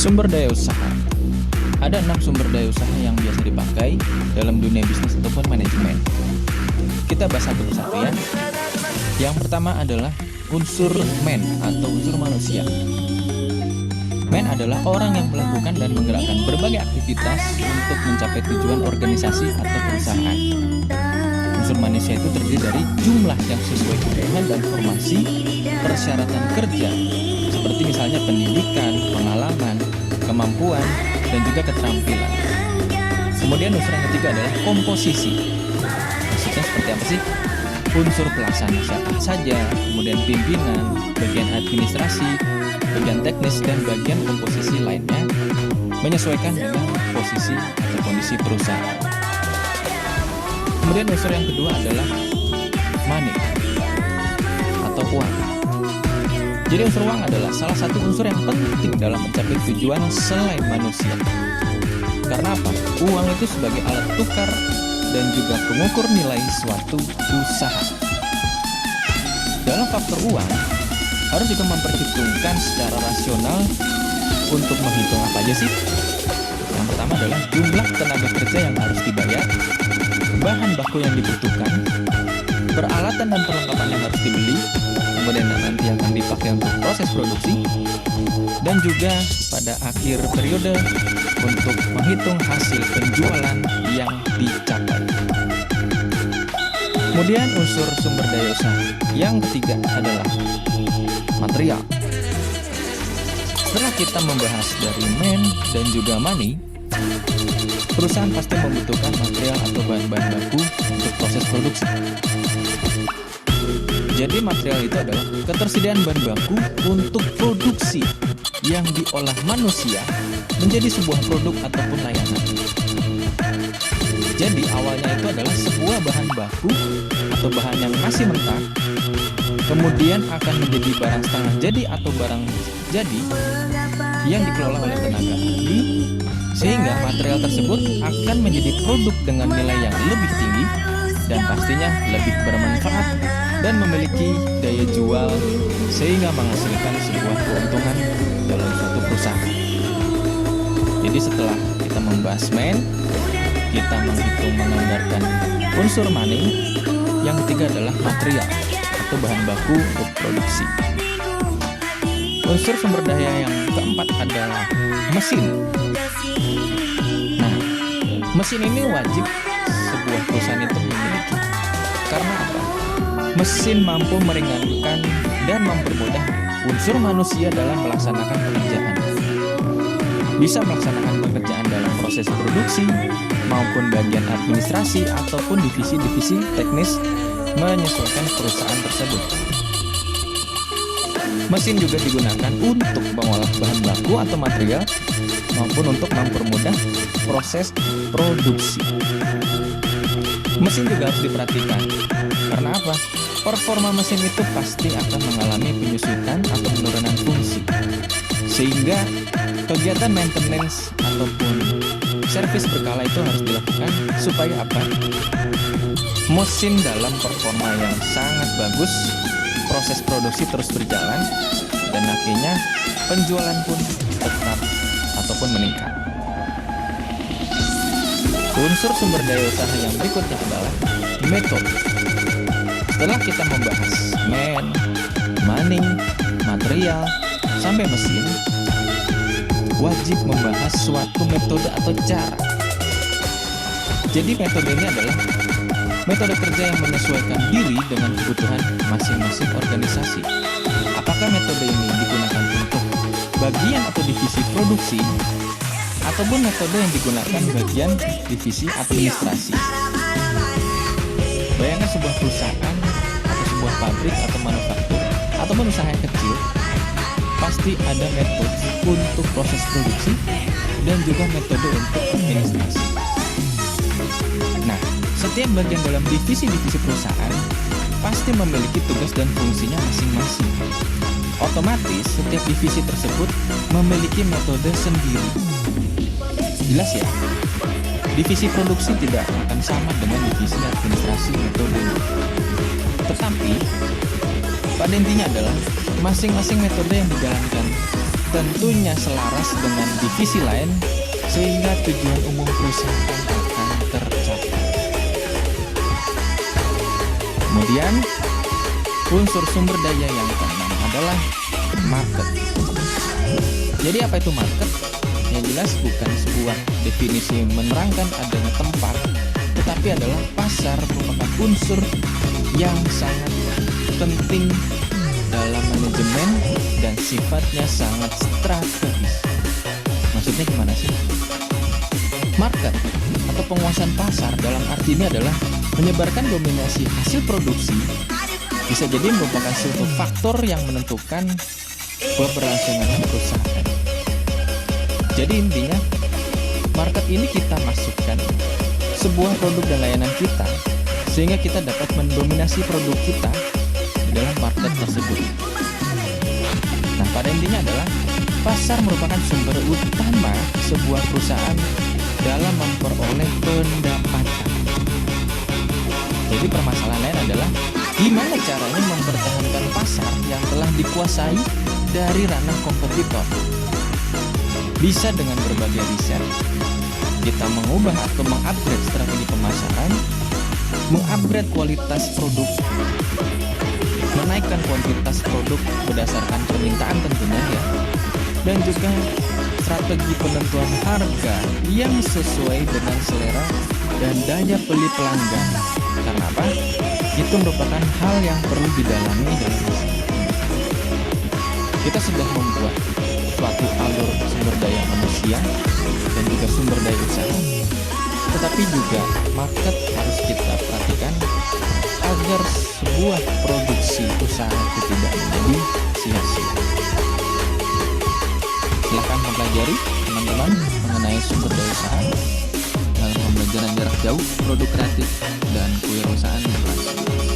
Sumber daya usaha. Ada 6 sumber daya usaha yang biasa dipakai dalam dunia bisnis ataupun manajemen. Kita bahas satu persatu ya. Yang pertama adalah unsur man atau unsur manusia. Man adalah orang yang melakukan dan menggerakkan berbagai aktivitas untuk mencapai tujuan organisasi atau perusahaan. Unsur manusia itu terdiri dari jumlah yang sesuai kebutuhan dan formasi persyaratan kerja, seperti misalnya pendidikan, pengalaman, kemampuan, dan juga keterampilan. Kemudian unsur yang ketiga adalah komposisi. Maksudnya seperti apa sih? Unsur pelaksana siapa saja, kemudian pimpinan, bagian administrasi, bagian teknis, dan bagian komposisi lainnya menyesuaikan dengan posisi atau kondisi perusahaan. Kemudian unsur yang kedua adalah money atau uang. Jadi unsur uang adalah salah satu unsur yang penting dalam mencapai tujuan selain manusia. Karena apa? Uang itu sebagai alat tukar dan juga pengukur nilai suatu usaha. Dalam faktor uang, harus juga memperhitungkan secara rasional untuk menghitung apa aja sih? Yang pertama adalah jumlah tenaga kerja yang harus dibayar, bahan baku yang dibutuhkan, peralatan dan perlengkapan yang harus dibeli, kemudian nanti akan dipakai untuk proses produksi, dan juga pada akhir periode untuk menghitung hasil penjualan yang dicapai. Kemudian unsur sumber daya usaha yang ketiga adalah material. Setelah kita membahas dari man dan juga money, perusahaan pasti membutuhkan material atau bahan-bahan baku untuk proses produksi. Jadi material itu adalah ketersediaan bahan baku untuk produksi yang diolah manusia menjadi sebuah produk ataupun layanan. Jadi awalnya itu adalah sebuah bahan baku atau bahan yang masih mentah, kemudian akan menjadi barang setengah jadi atau barang jadi yang dikelola oleh tenaga ahli, sehingga material tersebut akan menjadi produk dengan nilai yang lebih tinggi dan pastinya lebih bermanfaat dan memiliki daya jual sehingga menghasilkan sebuah keuntungan dalam suatu perusahaan. Jadi setelah kita membahas man, kita menghitung menganggarkan unsur money, yang ketiga adalah material atau bahan baku untuk produksi. Unsur sumber daya yang keempat adalah mesin. Nah, mesin ini wajib sebuah perusahaan itu memiliki. Karena apa? Mesin mampu meringankan dan mempermudah unsur manusia dalam melaksanakan pekerjaan. Bisa melaksanakan pekerjaan dalam proses produksi maupun bagian administrasi ataupun divisi-divisi teknis menyesuaikan perusahaan tersebut. Mesin juga digunakan untuk mengolah bahan baku atau material maupun untuk mempermudah proses produksi. Mesin juga harus diperhatikan. Karena apa? Performa mesin itu pasti akan mengalami penyusutan atau penurunan fungsi. Sehingga kegiatan maintenance ataupun servis berkala itu harus dilakukan supaya apa? Mesin dalam performa yang sangat bagus, proses produksi terus berjalan, dan akhirnya penjualan pun tetap ataupun meningkat. Unsur sumber daya usaha yang berikutnya adalah metode. Setelah kita membahas man, money, material, sampai mesin, wajib membahas suatu metode atau cara. Jadi metode ini adalah metode kerja yang menyesuaikan diri dengan kebutuhan masing-masing organisasi. Apakah metode ini digunakan untuk bagian atau divisi produksi, ataupun metode yang digunakan bagian divisi administrasi. Bayangkan sebuah perusahaan atau sebuah pabrik atau manufaktur ataupun usaha yang kecil, pasti ada metode untuk proses produksi dan juga metode untuk administrasi. Nah, setiap bagian dalam divisi-divisi perusahaan pasti memiliki tugas dan fungsinya masing-masing. Otomatis setiap divisi tersebut memiliki metode sendiri. Jelas ya? Divisi produksi tidak akan sama dengan divisi administrasi metodenya. Tetapi pada intinya adalah masing-masing metode yang dijalankan tentunya selaras dengan divisi lain sehingga tujuan umum perusahaan akan tercapai. Kemudian, unsur sumber daya yang keenam adalah market. Jadi apa itu market? Yang jelas bukan sebuah definisi menerangkan adanya tempat, tetapi adalah pasar merupakan unsur yang sangat penting dalam manajemen dan sifatnya sangat strategis. Maksudnya gimana sih? Market atau penguasaan pasar dalam arti ini adalah menyebarkan dominasi hasil produksi, bisa jadi merupakan suatu faktor yang menentukan keberlangsungan perusahaan. Jadi intinya, market ini kita masukkan sebuah produk dan layanan kita, sehingga kita dapat mendominasi produk kita di dalam market tersebut. Nah, pada intinya adalah pasar merupakan sumber utama sebuah perusahaan dalam memperoleh pendapatan. Jadi permasalahan lain adalah gimana caranya mempertahankan pasar yang telah dikuasai dari ranah kompetitor. Bisa dengan berbagai riset, kita mengubah atau mengupgrade strategi pemasaran, mengupgrade kualitas produk, menaikkan kuantitas produk berdasarkan permintaan tentunya ya, dan juga strategi penentuan harga yang sesuai dengan selera dan daya beli pelanggan. Karena apa? Itu merupakan hal yang perlu didalami dalam bisnis. Kita sudah membuat suatu alur sumber daya manusia dan juga sumber daya usaha, tetapi juga market harus kita perhatikan agar sebuah produksi usaha itu tidak menjadi sia-sia. Silakan mempelajari teman-teman mengenai sumber daya usaha dalam pembelajaran jarak jauh, produk kreatif, dan kewirausahaan berhasil.